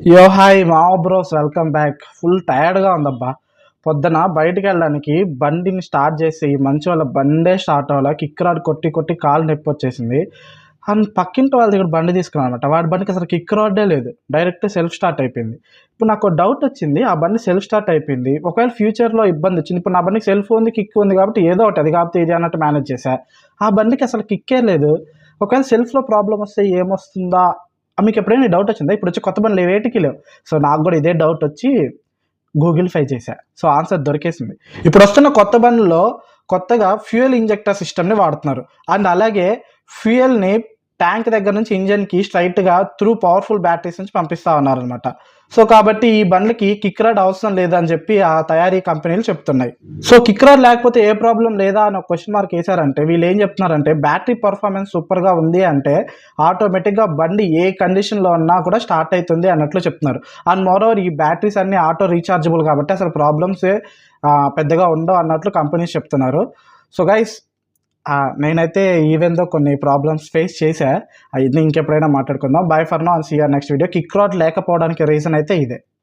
యో హాయ్ మా bros, welcome back. Full టైర్డ్గా ఉందబ్బా. పొద్దున బయటికి వెళ్ళడానికి బండిని స్టార్ట్ చేసి మంచి వాళ్ళ బండే స్టార్ట్ అవ్వాలి. కిక్ రాడ్ కొట్టి కొట్టి కాలు నొప్పి వచ్చేసింది. అండ్ పక్కింటి వాళ్ళ దగ్గర బండి తీసుకున్నాను అనమాట. వాడి బండికి అసలు కిక్ రాడ్డే లేదు, డైరెక్ట్ సెల్ఫ్ స్టార్ట్ అయిపోయింది. ఇప్పుడు నాకు డౌట్ వచ్చింది, ఆ బండి సెల్ఫ్ స్టార్ట్ అయిపోయింది, ఒకవేళ ఫ్యూచర్లో ఇబ్బంది వచ్చింది. ఇప్పుడు నా బండికి సెల్ఫ్ ఉంది, కిక్ ఉంది కాబట్టి ఏదో ఒకటి అది కాబట్టి ఇది అన్నట్టు మేనేజ్ చేశా. ఆ బండికి అసలు కిక్కే లేదు. ఒకవేళ సెల్ఫ్లో ప్రాబ్లం వస్తే ఏమొస్తుందా? మీకు ఎప్పుడైనా డౌట్ వచ్చిందా? ఇప్పుడు వచ్చి కొత్త బండ్లు వేటికి లేవు. సో నాకు కూడా ఇదే డౌట్ వచ్చి గూగుల్ ఫై చేశా. సో ఆన్సర్ దొరికేసింది. ఇప్పుడు వస్తున్న కొత్త బండ్లలో కొత్తగా ఫ్యూయల్ ఇంజెక్టర్ సిస్టమ్ని వాడుతున్నారు. అండ్ అలాగే ఫ్యూయల్ని ట్యాంక్ దగ్గర నుంచి ఇంజన్కి స్ట్రైట్గా త్రూ పవర్ఫుల్ బ్యాటరీస్ నుంచి పంపిస్తూ ఉన్నారనమాట. సో కాబట్టి ఈ బండ్లకి కిక్ రాడ్ అవసరం లేదని చెప్పి ఆ తయారీ కంపెనీలు చెప్తున్నాయి. సో కిక్ రాడ్ లేకపోతే ఏ ప్రాబ్లం లేదా అని ఒక క్వశ్చన్ మార్క్ వేశారంటే వీళ్ళు ఏం చెప్తున్నారంటే బ్యాటరీ పర్ఫార్మెన్స్ సూపర్గా ఉంది అంటే ఆటోమేటిక్గా బండి ఏ కండిషన్లో ఉన్నా కూడా స్టార్ట్ అవుతుంది అన్నట్లు చెప్తున్నారు. అండ్ మోరోవర్ ఈ బ్యాటరీస్ అన్నీ ఆటో రీఛార్జబుల్ కాబట్టి అసలు ప్రాబ్లమ్స్ పెద్దగా ఉండవు అన్నట్లు కంపెనీస్ చెప్తున్నారు. సో గైస్, నేనైతే ఈవెన్తో కొన్ని ప్రాబ్లమ్స్ ఫేస్ చేశా. ఇది ఇంకెప్పుడైనా మాట్లాడుకుందాం. Bye for now, see you next video. Kick రాడ్ లేకపోవడానికి రీజన్ అయితే ఇదే.